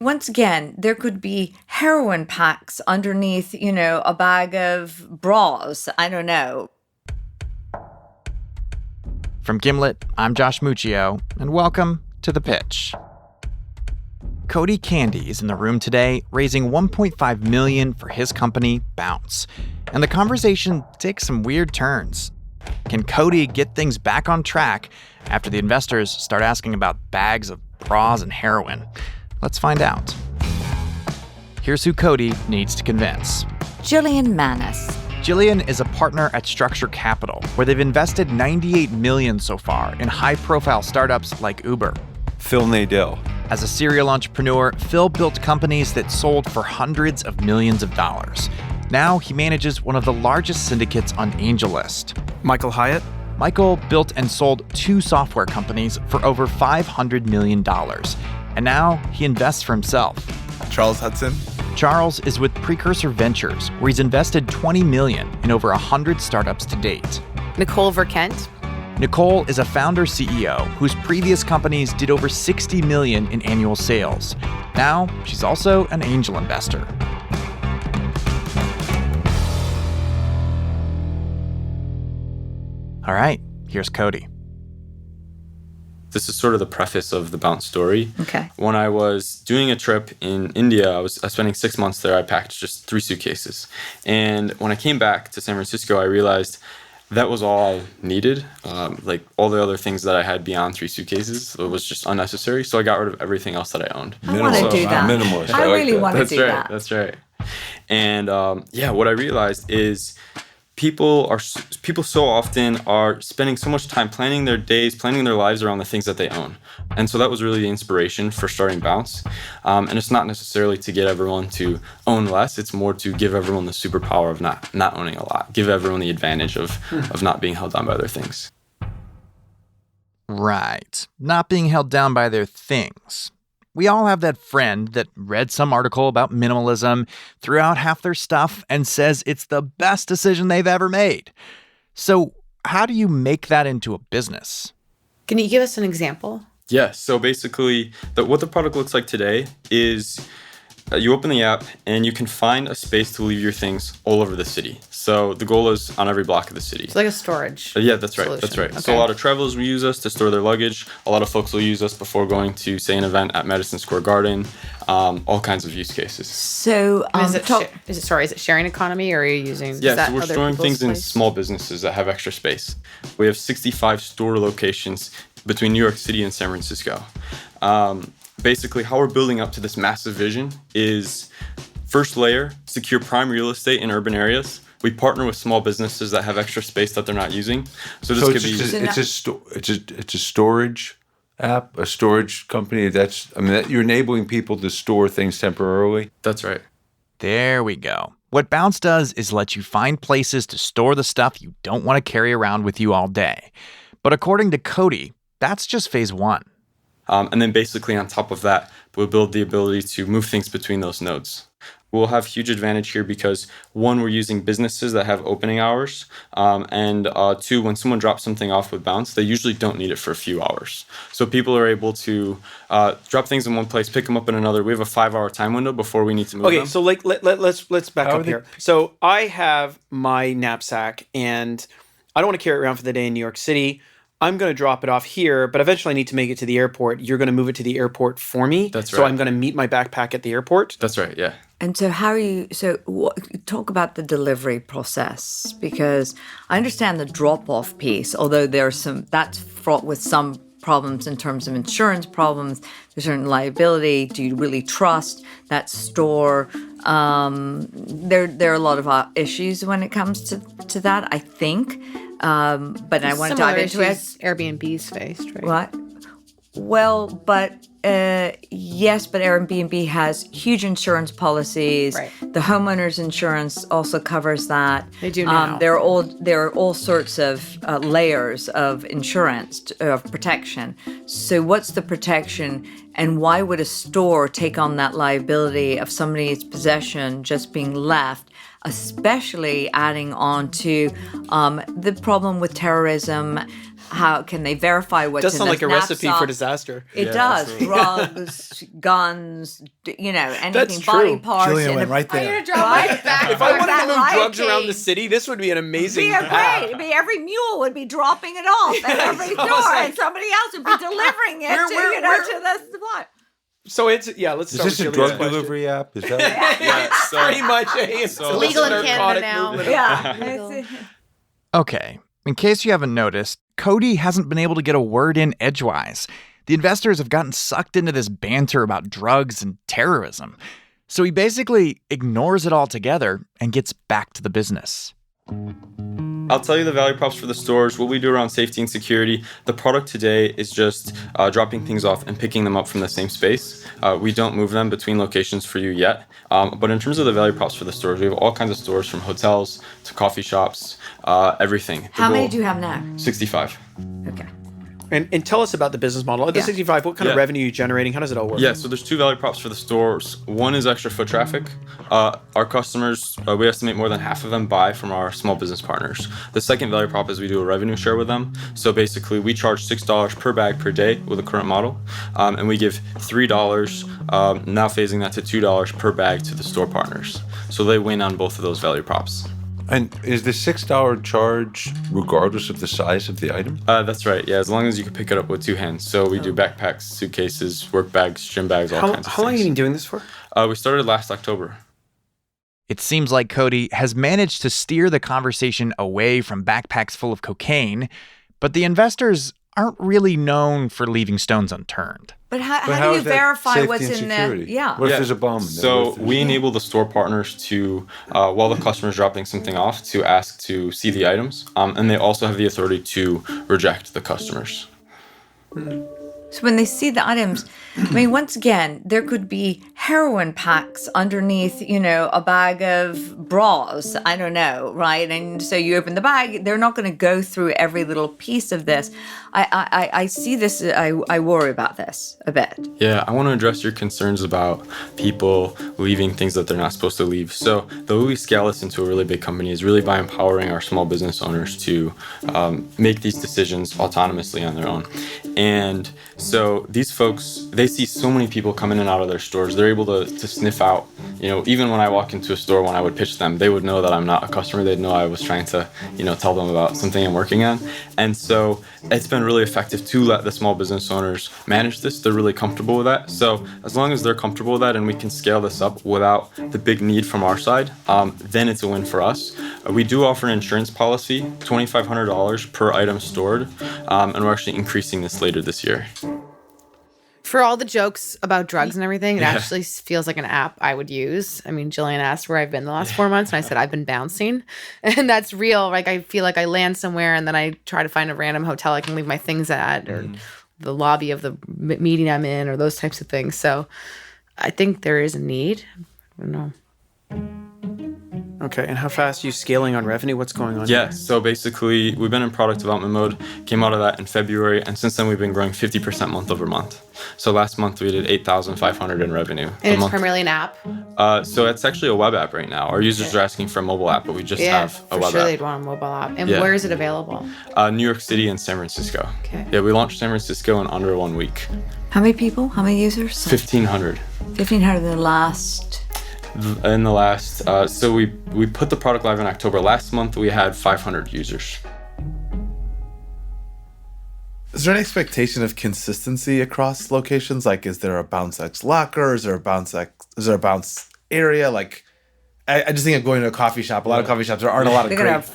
once again, there could be heroin packs underneath, a bag of bras. I don't know. From Gimlet, I'm Josh Muccio, and welcome to The Pitch. Cody Candee is in the room today, raising $1.5 million for his company, Bounce. And the conversation takes some weird turns. Can Cody get things back on track after the investors start asking about bags of bras and heroin? Let's find out. Here's who Cody needs to convince. Jillian Manis. Jillian is a partner at Structure Capital, where they've invested $98 million so far in high-profile startups like Uber. Phil Nadell. As a serial entrepreneur, Phil built companies that sold for hundreds of millions of dollars. Now he manages one of the largest syndicates on AngelList. Michael Hyatt. Michael built and sold 2 software companies for over $500 million. And now he invests for himself. Charles Hudson. Charles is with Precursor Ventures, where he's invested $20 million in over 100 startups to date. Nicole Verkent. Nicole is a founder-CEO whose previous companies did over $60 million in annual sales. Now, she's also an angel investor. All right, here's Cody. This is sort of the preface of the Bounce story. Okay. When I was doing a trip in India, I was spending 6 months there. I packed just 3 suitcases. And when I came back to San Francisco, I realized that was all I needed. Like all the other things that I had beyond 3 suitcases, it was just unnecessary. So I got rid of everything else that I owned. I want to do that. Minimalist. I really want to do that. That's right. And what I realized is people so often are spending so much time planning their days, planning their lives around the things that they own. And so that was really the inspiration for starting Bounce. And it's not necessarily to get everyone to own less. It's more to give everyone the superpower of not owning a lot. Give everyone the advantage of not being held down by their things. Right. Not being held down by their things. We all have that friend that read some article about minimalism, threw out half their stuff, and says it's the best decision they've ever made. So how do you make that into a business? Can you give us an example? Yeah, so basically what the product looks like today is you open the app and you can find a space to leave your things all over the city. So the goal is on every block of the city. It's like a storage. Yeah, that's right. solution. That's right. Okay. So a lot of travelers will use us to store their luggage. A lot of folks will use us before going to, say, an event at Madison Square Garden. All kinds of use cases. So, Is it sharing economy, or are you using? Yeah, so we're storing things in small businesses that have extra space. We have 65 store locations between New York City and San Francisco. Basically, how we're building up to this massive vision is, first layer, secure prime real estate in urban areas. We partner with small businesses that have extra space that they're not using. So this could be it's a storage app, a storage company. You're enabling people to store things temporarily. That's right. There we go. What Bounce does is let you find places to store the stuff you don't want to carry around with you all day. But according to Cody, that's just phase 1. And then basically on top of that, we'll build the ability to move things between those nodes. We'll have huge advantage here because, 1, we're using businesses that have opening hours, and 2, when someone drops something off with Bounce, they usually don't need it for a few hours. So people are able to drop things in one place, pick them up in another. We have a 5-hour time window before we need to move them. Okay, so let's back up here. So I have my knapsack, and I don't want to carry it around for the day in New York City. I'm going to drop it off here, but eventually I need to make it to the airport. You're going to move it to the airport for me. That's right. So I'm going to meet my backpack at the airport. That's right, yeah. And so talk about the delivery process, because I understand the drop-off piece, although that's fraught with some problems in terms of insurance problems, there's certain liability. Do you really trust that store? There are a lot of issues when it comes to that, I think. But I want to dive into it. Airbnb's faced, right? What? Well, but yes, but Airbnb has huge insurance policies. Right. The homeowner's insurance also covers that. They do now. There are all sorts of layers of insurance of protection. So what's the protection, and why would a store take on that liability of somebody's possession just being left? Especially adding on to the problem with terrorism. How can they verify what's Does in sound the like a recipe knapsack? for disaster. It Yeah, does. absolutely. Drugs, guns, anything, That's body true. parts. Julian in went a- right there. Drop my back. If I wanted to move That drugs lighting. around the city, this would be an amazing Be a app. great. It'd be every mule would be dropping it off at every I was door, like- and somebody else would be delivering it to the supply. So let's Is start this with a Julia's drug question. delivery app? Is that Yeah, so, Pretty much. It's So- a Legal in narcotic Canada now. movement. Yeah. Okay, in case you haven't noticed, Cody hasn't been able to get a word in edgewise. The investors have gotten sucked into this banter about drugs and terrorism. So he basically ignores it altogether and gets back to the business. I'll tell you the value props for the stores, what we do around safety and security. The product today is just dropping things off and picking them up from the same space. We don't move them between locations for you yet. But in terms of the value props for the stores, we have all kinds of stores from hotels to coffee shops, everything. How many do you have now? 65. Okay. And tell us about the business model. At the Yeah. 65, what kind of Yeah. revenue are you generating? How does it all work? Yeah, so there's two value props for the stores. One is extra foot traffic. Our customers, we estimate more than half of them buy from our small business partners. The second value prop is we do a revenue share with them. So basically, we charge $6 per bag per day with the current model, and we give $3, now phasing that to $2 per bag to the store partners. So they win on both of those value props. And is the $6 charge regardless of the size of the item? That's right. Yeah, as long as you can pick it up with two hands. So we do backpacks, suitcases, work bags, gym bags, all kinds of How long have you things. been doing this for? We started last October. It seems like Cody has managed to steer the conversation away from backpacks full of cocaine, but the investors aren't really known for leaving stones unturned. But how But do you is that verify safety what's and in security? there? Yeah. What if there's a bomb in there? So What if there's- we enable the store partners to, while the customer's dropping something off, to ask to see the items, and they also have the authority to reject the customers. So when they see the items, I mean, once again, there could be heroin packs underneath, a bag of bras. I don't know, right? And so you open the bag, they're not going to go through every little piece of this. I see this, I worry about this a bit. Yeah, I want to address your concerns about people leaving things that they're not supposed to leave. So the way we scale this into a really big company is really by empowering our small business owners to make these decisions autonomously on their own. And so these folks, they see so many people come in and out of their stores. They're able to sniff out, even when I walk into a store, when I would pitch them, they would know that I'm not a customer. They'd know I was trying to, tell them about something I'm working on. And so it's been really effective to let the small business owners manage this. They're really comfortable with that. So as long as they're comfortable with that and we can scale this up without the big need from our side, then it's a win for us. We do offer an insurance policy, $2,500 per item stored, and we're actually increasing this later this year. For all the jokes about drugs and everything, it actually feels like an app I would use. I mean, Jillian asked where I've been the last 4 months, and I said I've been bouncing. And that's real. Like, I feel like I land somewhere, and then I try to find a random hotel I can leave my things at, or the lobby of the meeting I'm in, or those types of things. So I think there is a need. I don't know. Okay, and how fast are you scaling on revenue? What's going on? Yeah, so basically we've been in product development mode, came out of that in February, and since then we've been growing 50% month over month. So last month we did 8,500 in revenue. And it's primarily an app. So it's actually a web app right now. Our users are asking for a mobile app, but we just have a for web sure app. they'd want a mobile app. And Yeah. where is it available? New York City and San Francisco. Okay. Yeah, we launched San Francisco in under 1 week. How many people? How many users? 1,500. 1,500 in the last. In the last, so we put the product live in October. Last month we had 500 users. Is there an expectation of consistency across locations? Like, is there a bounce X locker? Is there a bounce area? Like, I just think of going to a coffee shop. A lot of coffee shops, there aren't a lot of They're great. going to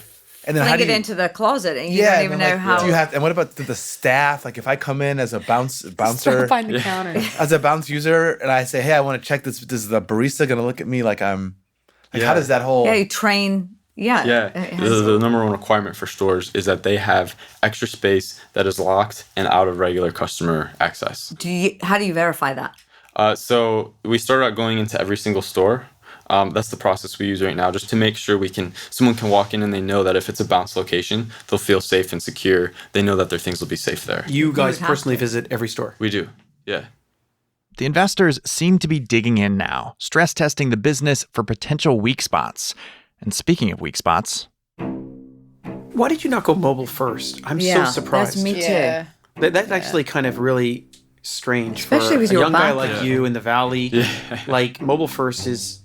And then how fling do it you, into the closet, and you yeah, don't and even then, know like, how. do you have? And what about the staff? Like, if I come in as a bouncer, Find the counter. as a bounce user, and I say, hey, I want to check this. Is the barista going to look at me like I'm? Like, how does that whole? Yeah, you train. Yeah. Yeah, it has- the number one requirement for stores is that they have extra space that is locked and out of regular customer access. How do you verify that? So we started out going into every single store. That's the process we use right now, just to make sure someone can walk in and they know that if it's a bounce location, they'll feel safe and secure. They know that their things will be safe there. You guys have personally to. visit every store. We do, yeah. The investors seem to be digging in now, stress testing the business for potential weak spots. And speaking of weak spots, Why did you not go mobile first? I'm so surprised. That's me too. Yeah. That's actually kind of really strange, Especially for with a your young guy background. like you in the valley. Like mobile first is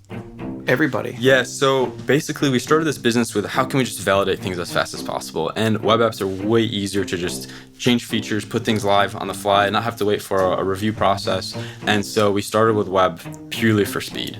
everybody. Yeah, so basically we started this business with how can we just validate things as fast as possible? And web apps are way easier to just change features, put things live on the fly, not have to wait for a review process. And so we started with web purely for speed.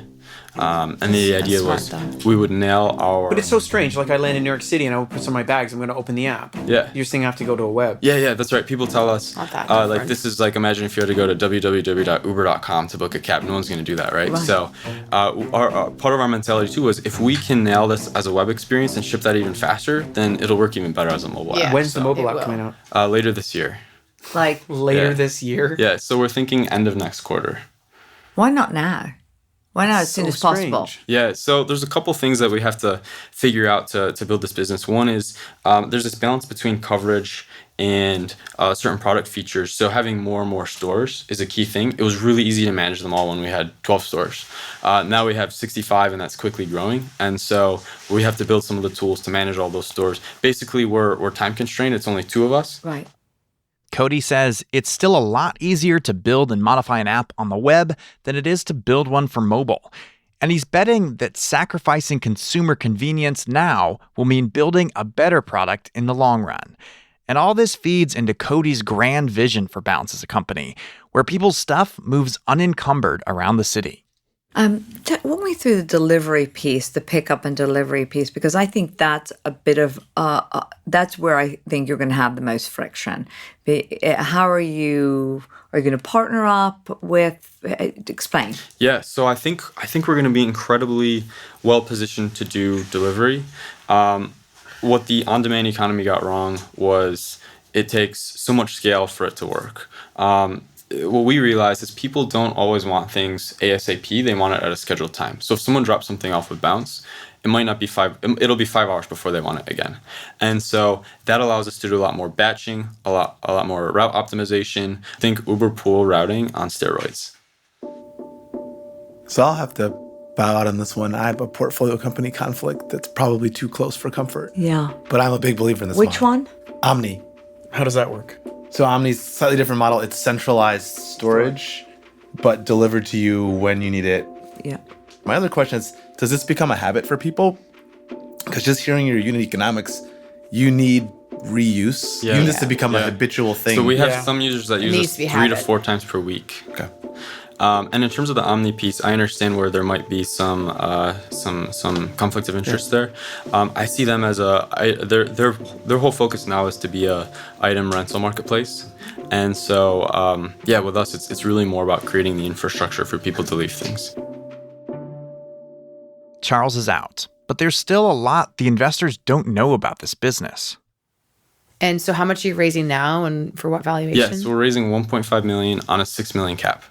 And the idea was smart, we would nail our... But it's so strange. Like I land in New York City and I would put some of my bags. I'm going to open the app. Yeah. You're saying I have to go to a web. Yeah, that's right. People tell us, Not that like, different. this is like, imagine if you had to go to www.uber.com to book a cab. No one's going to do that, right? So our part of our mentality, too, was if we can nail this as a web experience and ship that even faster, then it'll work even better as a mobile Yeah. app. When's the mobile It app will. coming out? Later this year. Like, Later Yeah. this year? Yeah, so we're thinking end of next quarter. why not now? Why not as soon as possible? strange. Yeah, so there's a couple things that we have to figure out to build this business. One is there's this balance between coverage and certain product features. So having more and more stores is a key thing. It was really easy to manage them all when we had 12 stores. Now we have 65 and that's quickly growing. And so we have to build some of the tools to manage all those stores. Basically, we're time constrained. It's only 2 of us. Right. Cody says it's still a lot easier to build and modify an app on the web than it is to build one for mobile. And he's betting that sacrificing consumer convenience now will mean building a better product in the long run. And all this feeds into Cody's grand vision for Bounce as a company, where people's stuff moves unencumbered around the city. Walk me through the delivery piece, the pickup and delivery piece, because I think that's a bit of that's where I think you're going to have the most friction. How are you going to partner up with? Explain. Yeah, so I think we're going to be incredibly well positioned to do delivery. What the on-demand economy got wrong was it takes so much scale for it to work. What we realized is people don't always want things ASAP. They want it at a scheduled time. So if someone drops something off with Bounce, it might not be it'll be 5 hours before they want it again. And so that allows us to do a lot more batching, a lot more route optimization. Think Uber pool routing on steroids. So I'll have to bow out on this one. I have a portfolio company conflict that's probably too close for comfort. Yeah. But I'm a big believer in this Which model. one? Omni. How does that work? So Omni's a slightly different model. It's centralized storage, but delivered to you when you need it. Yeah. My other question is, does this become a habit for people? Because just hearing your unit economics, you need reuse. Yeah. You need this to become a Yeah. habitual thing. So we have Yeah. some users that needs use us to be 3 to habit. 4 times per week. Okay. And in terms of the Omni piece, I understand where there might be some conflict of interest there. I see them as their whole focus now is to be a item rental marketplace, and so with us it's really more about creating the infrastructure for people to leave things. Charles is out, but there's still a lot the investors don't know about this business. And so how much are you raising now and for what valuation? Yes, we're raising 1.5 million on a 6 million cap.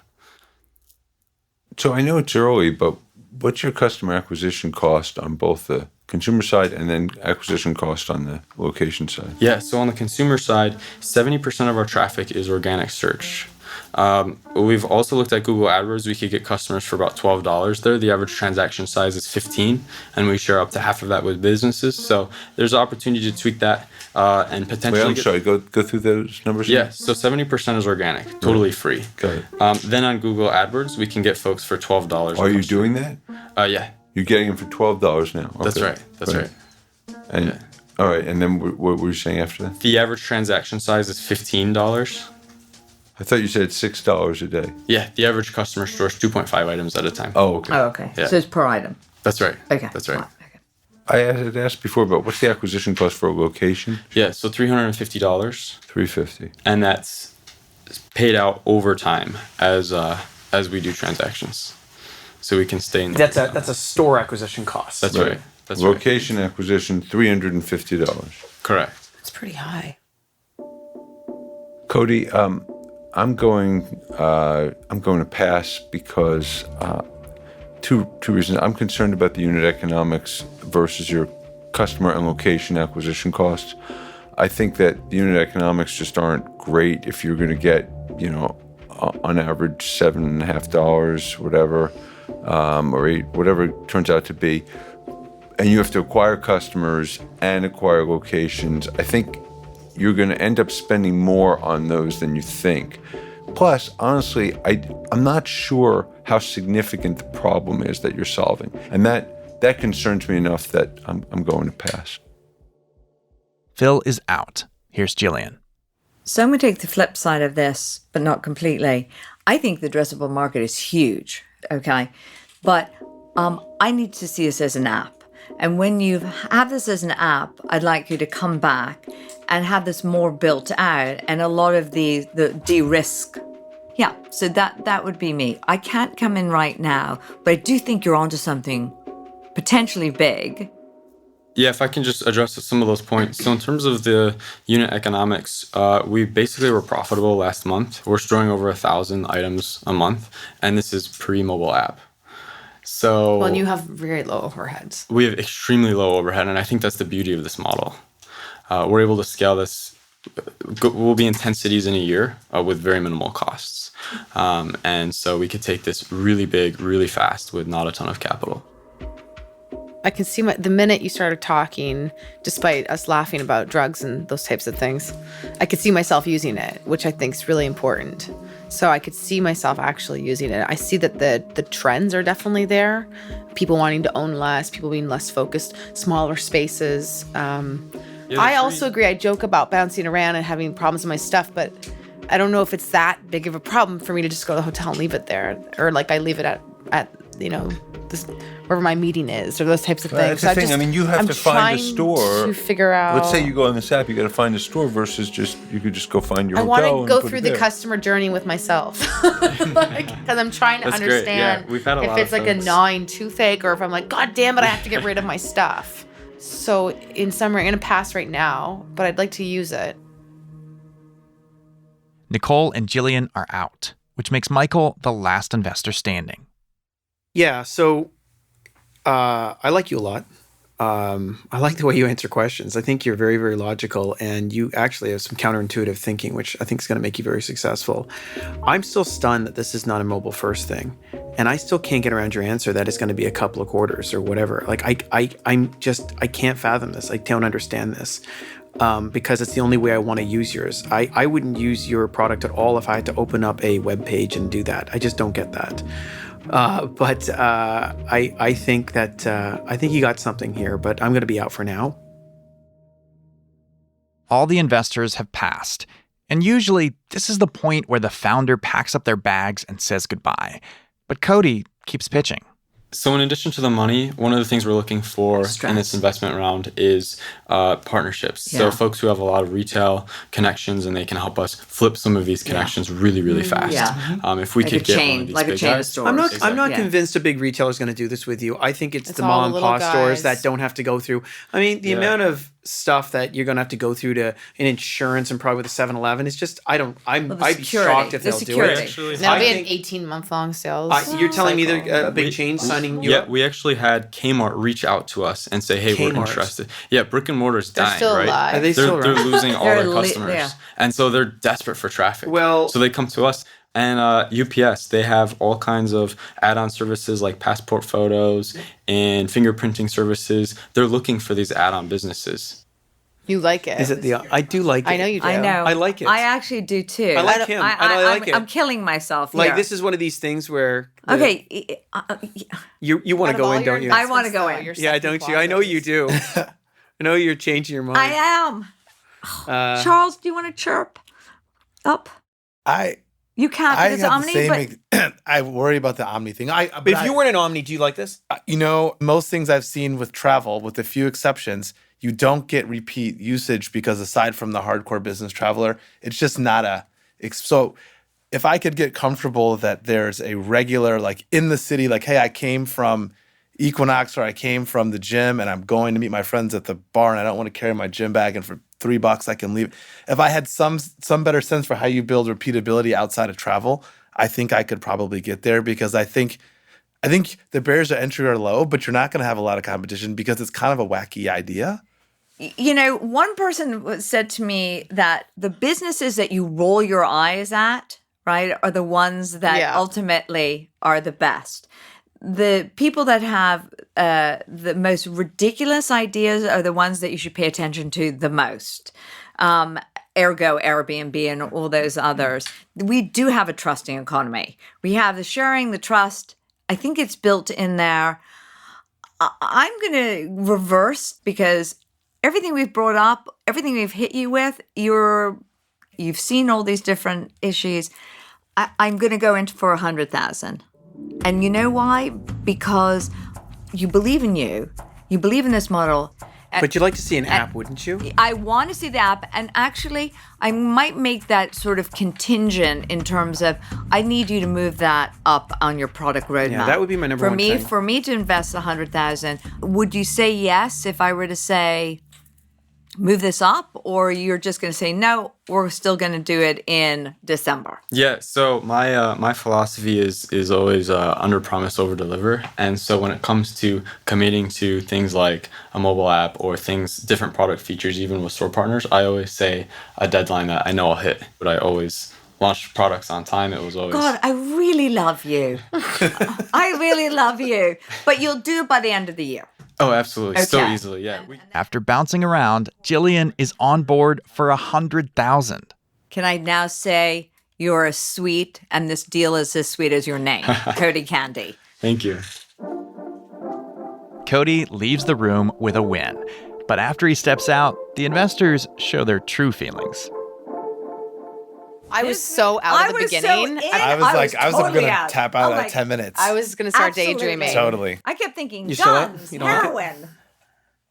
So I know it's early, but what's your customer acquisition cost on both the consumer side and then acquisition cost on the location side? Yeah, so on the consumer side, 70% of our traffic is organic search. We've also looked at Google AdWords. We could get customers for about $12 there. The average transaction size is 15, and we share up to half of that with businesses. So there's an opportunity to tweak that and potentially. Wait, I'm sorry. Go through those numbers. Yeah, so 70% is organic, totally free. Got it. Then on Google AdWords, we can get folks for $12. Are you doing that? Yeah, You're getting them for $12 now. that's Okay. right. That's right. And all right, and then what were you saying after that? The average transaction size is $15. I thought you said $6 a day. Yeah, the average customer stores 2.5 items at a time. Oh, okay. Oh, okay. Yeah. So it's per item. That's right. Okay. That's right. Fine. Okay. I had asked before, but what's the acquisition cost for a location? Yeah, so $350. $350. And that's paid out over time as we do transactions, so we can stay in. That's a store acquisition cost. That's right. That's right. Location acquisition, $350. Correct. It's pretty high. Cody, I'm going to pass because two reasons. I'm concerned about the unit economics versus your customer and location acquisition costs. I think that the unit economics just aren't great if you're going to get, on average $7.50, whatever, or $8, whatever it turns out to be. and you have to acquire customers and acquire locations, I think you're going to end up spending more on those than you think. Plus, honestly, I'm not sure how significant the problem is that you're solving. And that concerns me enough that I'm going to pass. Phil is out. Here's Jillian. So I'm going to take the flip side of this, but not completely. I think the addressable market is huge, okay? But I need to see this as an app. And when you have this as an app, I'd like you to come back and have this more built out and a lot of the de-risk. Yeah, so that would be me. I can't come in right now, but I do think you're onto something potentially big. Yeah, if I can just address some of those points. So in terms of the unit economics, we basically were profitable last month. We're storing over 1,000 items a month, and this is pre-mobile app. So Well, and you have very low overheads. We have extremely low overhead, and I think that's the beauty of this model. We're able to scale this. We'll be in 10 cities in a year with very minimal costs. And so we could take this really big, really fast with not a ton of capital. I can see the minute you started talking, despite us laughing about drugs and those types of things, I could see myself using it, which I think is really important. So I could see myself actually using it. I see that the trends are definitely there. People wanting to own less, people being less focused, smaller spaces. I also agree. I joke about bouncing around and having problems with my stuff, but I don't know if it's that big of a problem for me to just go to the hotel and leave it there, or like I leave it at this, wherever my meeting is, or those types of things. That's the thing. I mean, you have to find a store to figure out. Let's say you go on this app, you got to find a store versus you could just go find your I hotel. want to go through the customer journey with myself, because I'm trying to understand Yeah, we've had a if lot it's of like a folks. gnawing toothache, or if I'm like, God damn it, I have to get rid of my stuff. So in summary, I'm going to pass right now, but I'd like to use it. Nicole and Jillian are out, which makes Michael the last investor standing. Yeah, so I like you a lot. I like the way you answer questions. I think you're very, very logical, and you actually have some counterintuitive thinking, which I think is going to make you very successful. I'm still stunned that this is not a mobile first thing, and I still can't get around your answer that it's going to be a couple of quarters or whatever. Like I can't fathom this. I don't understand this. Because it's the only way I want to use yours. I wouldn't use your product at all if I had to open up a web page and do that. I just don't get that. But I think that I think you got something here, but I'm going to be out for now. All the investors have passed, and usually this is the point where the founder packs up their bags and says goodbye. But Cody keeps pitching. So in addition to the money, one of the things we're looking for in this investment round is partnerships. Yeah. So folks who have a lot of retail connections, and they can help us flip some of these connections really, really fast. Yeah. If we Like could a get chain, one of these like a big chain of guys. stores. I'm not Yeah. convinced a big retailer is going to do this with you. I think it's the all mom the and little pop stores guys. that don't have to go through. I mean, the amount of stuff that you're going to have to go through to an insurance and probably with a 7-Eleven is just I'd be shocked if they'll do it. Actually, That'll be I an think- 18-month-long sales. You're telling me cycle. that a big chain signing you Yeah, up? we actually had Kmart reach out to us and say, "Hey, we're Kmart. interested." Yeah, brick and mortar's They're dying, still right? alive. Are they They're still they're around? losing all They're their customers, yeah. and so they're desperate for traffic. Well- so they come to us. And UPS, they have all kinds of add-on services like passport photos and fingerprinting services. They're looking for these add-on businesses. You like it. Is it the? I do like it. I know you do. I know. I like it. I actually do too. I like him. I like it. I'm killing myself. Like here. this is one of these things where Okay. you want Out to of go all in, your don't you? I wanna investments, go though, in. your Yeah, second don't you? I know you do. I know you're changing your mind. I am. Charles, do you want to chirp up? You can't I because have Omni, the but same. I worry about the Omni thing. But if you weren't an Omni, do you like this? Most things I've seen with travel, with a few exceptions, you don't get repeat usage because aside from the hardcore business traveler, it's just not a. So if I could get comfortable that there's a regular, like in the city, like, hey, I came from Equinox or I came from the gym and I'm going to meet my friends at the bar and I don't want to carry my gym bag and for $3 I can leave. If I had some better sense for how you build repeatability outside of travel, I think I could probably get there because I think the barriers to entry are low, but you're not going to have a lot of competition because it's kind of a wacky idea. one person said to me that the businesses that you roll your eyes at, right, are the ones that Yeah. ultimately are the best. the people that have the most ridiculous ideas are the ones that you should pay attention to the most. Ergo, Airbnb, and all those others. We do have a trusting economy. We have the sharing, the trust. I think it's built in there. I'm going to reverse because everything we've brought up, everything we've hit you with, you've seen all these different issues. I'm going to go into for 100,000. And you know why? Because you believe in you believe in this model. But you'd like to see an app, wouldn't you? I want to see the app, and actually, I might make that sort of contingent in terms of I need you to move that up on your product roadmap. Yeah, that would be my number one thing. For me to invest 100,000, would you say yes if I were to say move this up, or you're just going to say no? We're still going to do it in December. Yeah. So my philosophy is always under promise, over deliver. And so when it comes to committing to things like a mobile app or different product features, even with store partners, I always say a deadline that I know I'll hit. But I always launch products on time. It was always God, I really love you. I really love you. But you'll do it by the end of the year. Oh, absolutely. So Okay. easily. Yeah. After bouncing around, Jillian is on board for 100,000. Can I now say you're as sweet, and this deal is as sweet as your name, Cody Candee? Thank you. Cody leaves the room with a win. But after he steps out, the investors show their true feelings. I was so out at the beginning. I was totally going to out. tap out Oh my at 10 minutes. I was going to start Absolutely. daydreaming. Totally. I kept thinking You still up? guns, You don't like it? heroin.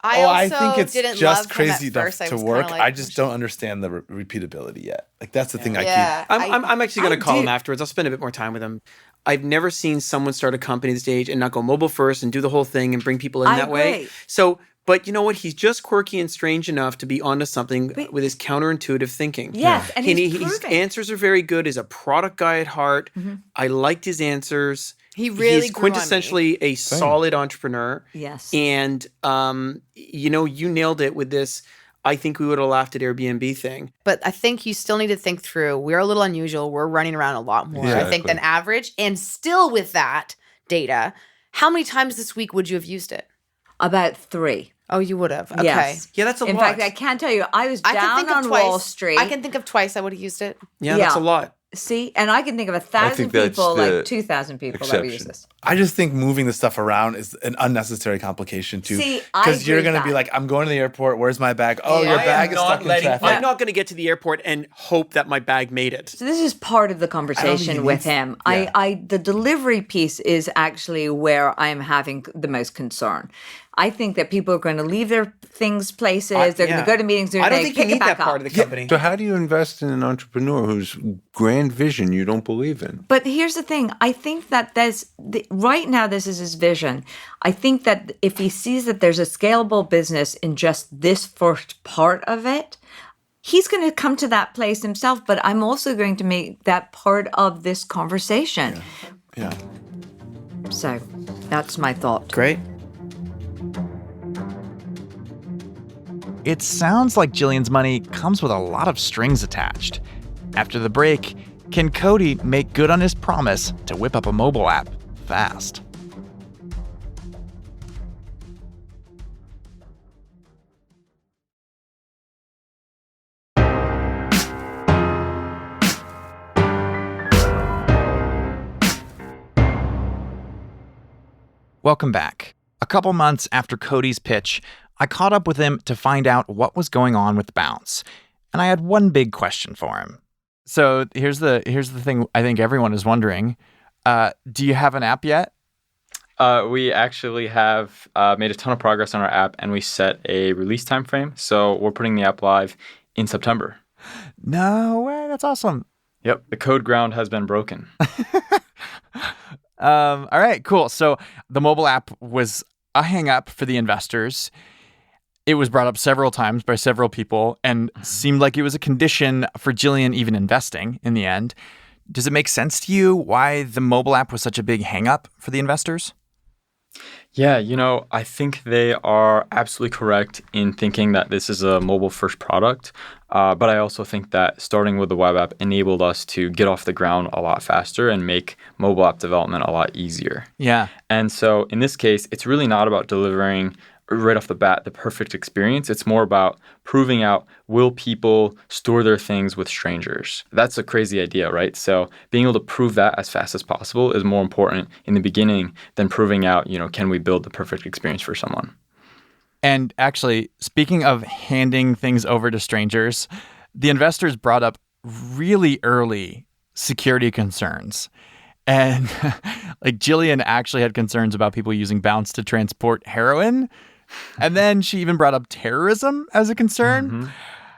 I also think it's didn't just love crazy him at enough first. I to was work. kinda like, I just don't understand the repeatability yet. Like, that's the thing I Yeah. keep. I'm actually going I to call do- him afterwards. I'll spend a bit more time with him. I've never seen someone start a company this stage and not go mobile first and do the whole thing and bring people in I that way. agree. So, but you know what? He's just quirky and strange enough to be onto something with his counterintuitive thinking. Yes, and he's his proving. answers are very good. He's a product guy at heart. I liked his answers. He really He's grew on me. quintessentially a solid entrepreneur. Yes. And you nailed it with this. I think we would have laughed at Airbnb thing. But I think you still need to think through. We're a little unusual. We're running around a lot more, I think, Exactly. than average. And still with that data, how many times this week would you have used it? About 3. Oh, you would have. Okay. Yes. Yeah, that's a In lot. fact, I can't tell you, I was I can down think of on twice. Wall Street. I can think of twice I would have used it. Yeah, that's a Yeah. lot. See, and I can think of 1,000 think that's people, the like 2,000 people that would use exception. this. I just think moving the stuff around is an unnecessary complication too. See, I because you're agree going to with be that. like, I'm going to the airport. Where's my bag? Oh, your I bag is stuck in traffic. I'm not going to get to the airport and hope that my bag made it. So this is part of the he conversation with needs- him. yeah. The delivery piece is actually where I am having the most concern. I think that people are going to leave their things places. They're going to go to meetings. I don't they think you pick it need back that part up. of the company. So how do you invest in an entrepreneur whose grand vision you don't believe in? But here's the thing. I think that right now this is his vision. I think that if he sees that there's a scalable business in just this first part of it, he's going to come to that place himself. But I'm also going to make that part of this conversation. Yeah. So that's my thought. Great. It sounds like Jillian's money comes with a lot of strings attached. After the break, can Cody make good on his promise to whip up a mobile app fast? Welcome back. A couple months after Cody's pitch, I caught up with him to find out what was going on with Bounce. And I had one big question for him. So here's the thing I think everyone is wondering. Do you have an app yet? We actually have made a ton of progress on our app, and we set a release time frame. So we're putting the app live in September. No way, that's awesome. Yep, the code ground has been broken. All right, cool. So the mobile app was a hang up for the investors. It was brought up several times by several people and seemed like it was a condition for Jillian even investing in the end. Does it make sense to you why the mobile app was such a big hang up for the investors? Yeah, I think they are absolutely correct in thinking that this is a mobile-first product. But I also think that starting with the web app enabled us to get off the ground a lot faster and make mobile app development a lot easier. Yeah. And so in this case, it's really not about delivering right off the bat the perfect experience. It's more about proving out, will people store their things with strangers? That's a crazy idea, right? So being able to prove that as fast as possible is more important in the beginning than proving out, can we build the perfect experience for someone? And actually, speaking of handing things over to strangers, the investors brought up really early security concerns. And like Jillian actually had concerns about people using Bounce to transport heroin. And then she even brought up terrorism as a concern.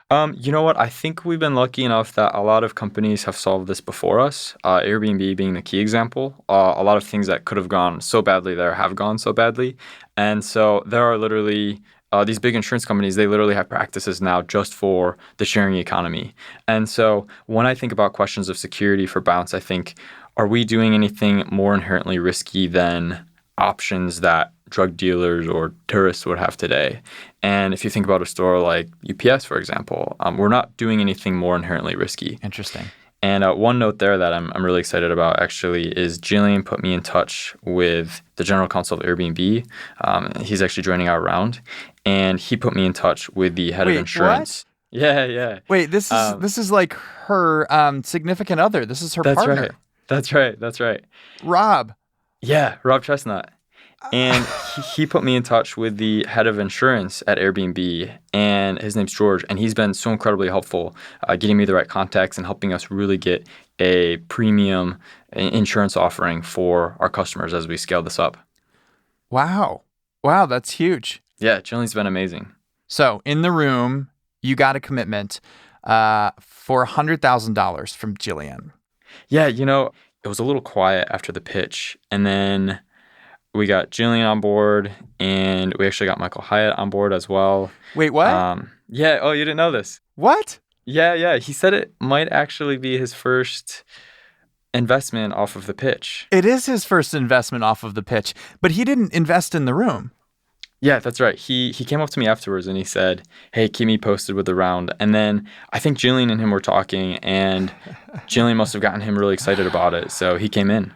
You know what? I think we've been lucky enough that a lot of companies have solved this before us. Airbnb being the key example. A lot of things that could have gone so badly there have gone so badly. And so there are literally these big insurance companies, they literally have practices now just for the sharing economy. And so when I think about questions of security for Bounce, I think, are we doing anything more inherently risky than options that drug dealers or tourists would have today? And if you think about a store like UPS, for example, we're not doing anything more inherently risky. Interesting. And one note there that I'm really excited about actually is Jillian put me in touch with the general counsel of Airbnb. He's actually joining our round, and he put me in touch with the head of insurance. What? Yeah. Wait, this is like her significant other. This is her partner. That's right. Rob. Yeah, Rob Chestnut. And he put me in touch with the head of insurance at Airbnb, and his name's George, and he's been so incredibly helpful getting me the right contacts and helping us really get a premium insurance offering for our customers as we scale this up. Wow, that's huge. Yeah, Jillian's been amazing. So in the room, you got a commitment for $100,000 from Jillian. Yeah, it was a little quiet after the pitch, and then we got Jillian on board, and we actually got Michael Hyatt on board as well. Wait, what? Yeah. Oh, you didn't know this? What? Yeah. He said it might actually be his first investment off of the pitch. It is his first investment off of the pitch, but he didn't invest in the room. Yeah, that's right. He came up to me afterwards and he said, hey, keep me posted with the round. And then I think Jillian and him were talking, and Jillian must have gotten him really excited about it. So he came in.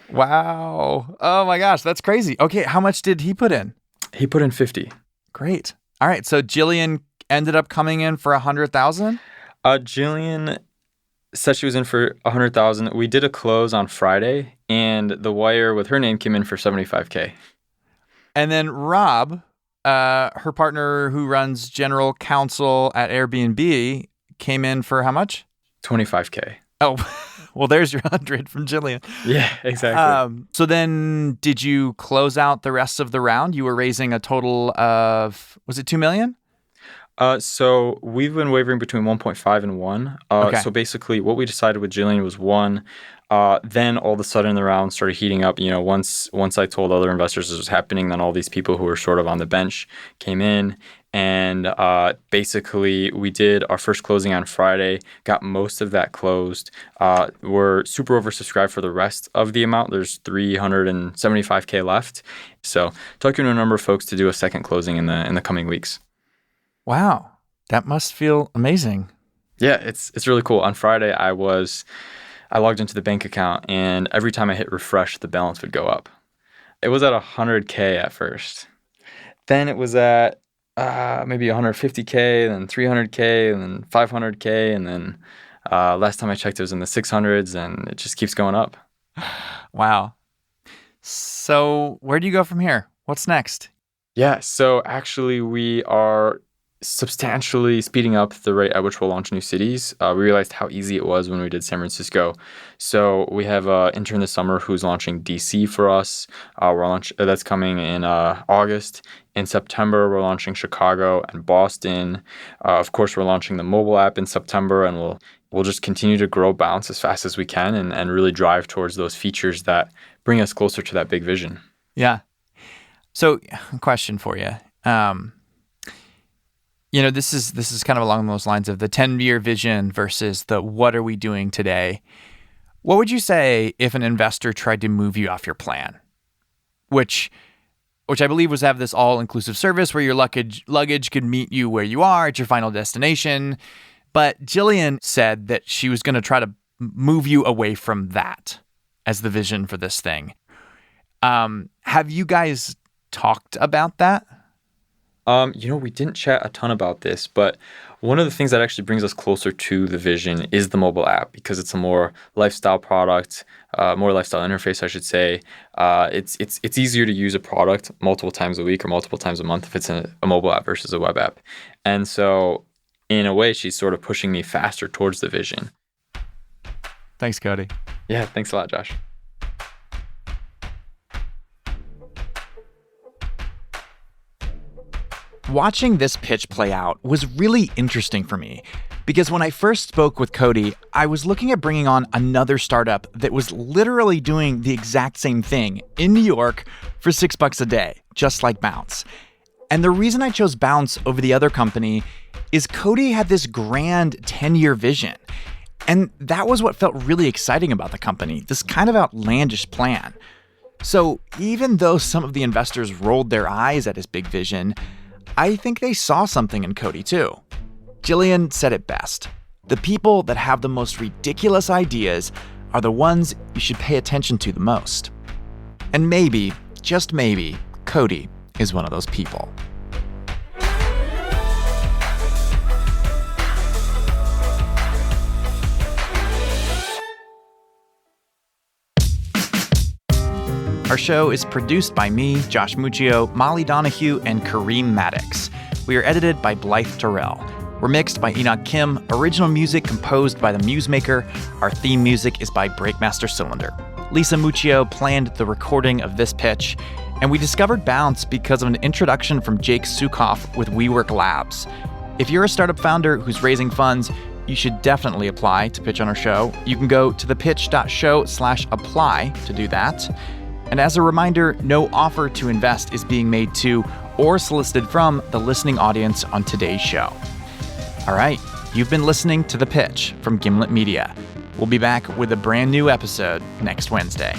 Wow. Oh my gosh, that's crazy. Okay, how much did he put in? He put in 50. Great. All right, so Jillian ended up coming in for 100,000? Jillian said she was in for 100,000. We did a close on Friday, and the wire with her name came in for 75K. And then Rob, her partner who runs general counsel at Airbnb, came in for how much? 25K. Oh, well, there's your 100 from Jillian. Yeah, exactly. So then did you close out the rest of the round? You were raising a total of, was it 2 million? So we've been wavering between 1.5 and 1. Okay. So basically what we decided with Jillian was 1. Then all of a sudden the round started heating up. Once I told other investors this was happening, then all these people who were sort of on the bench came in. And basically we did our first closing on Friday, got most of that closed. We're super oversubscribed for the rest of the amount. There's 375K left. So talking to a number of folks to do a second closing in the coming weeks. Wow. That must feel amazing. Yeah, it's really cool. On Friday, I logged into the bank account, and every time I hit refresh, the balance would go up. It was at 100K at first. Then it was at maybe 150K, then 300K, and then 500K, and then last time I checked, it was in the 600s, and it just keeps going up. Wow. So where do you go from here? What's next? Yeah, so actually we are substantially speeding up the rate at which we'll launch new cities. We realized how easy it was when we did San Francisco. So we have an intern this summer who's launching DC for us. That's coming in August. In September, we're launching Chicago and Boston. Of course, we're launching the mobile app in September, and we'll just continue to grow Bounce as fast as we can and really drive towards those features that bring us closer to that big vision. Yeah. So, question for you. This is kind of along those lines of the 10-year vision versus the what are we doing today. What would you say if an investor tried to move you off your plan? Which which I believe was to have this all-inclusive service where your luggage could meet you where you are at your final destination. But Jillian said that she was going to try to move you away from that as the vision for this thing. Have you guys talked about that? We didn't chat a ton about this, but one of the things that actually brings us closer to the vision is the mobile app, because it's a more lifestyle product, more lifestyle interface, I should say. It's easier to use a product multiple times a week or multiple times a month if it's a mobile app versus a web app. And so, in a way, she's sort of pushing me faster towards the vision. Thanks, Cody. Yeah, thanks a lot, Josh. Watching this pitch play out was really interesting for me because when I first spoke with Cody, I was looking at bringing on another startup that was literally doing the exact same thing in New York for $6 a day, just like Bounce. And the reason I chose Bounce over the other company is Cody had this grand 10-year vision. And that was what felt really exciting about the company, this kind of outlandish plan. So even though some of the investors rolled their eyes at his big vision, I think they saw something in Cody too. Jillian said it best. The people that have the most ridiculous ideas are the ones you should pay attention to the most. And maybe, just maybe, Cody is one of those people. Our show is produced by me, Josh Muccio, Molly Donahue, and Kareem Maddox. We are edited by Blythe Terrell. We're mixed by Enoch Kim. Original music composed by The Musemaker. Our theme music is by Breakmaster Cylinder. Lisa Muccio planned the recording of this pitch, and we discovered Bounce because of an introduction from Jake Sukoff with WeWork Labs. If you're a startup founder who's raising funds, you should definitely apply to pitch on our show. You can go to thepitch.show/apply to do that. And as a reminder, no offer to invest is being made to or solicited from the listening audience on today's show. All right, you've been listening to The Pitch from Gimlet Media. We'll be back with a brand new episode next Wednesday.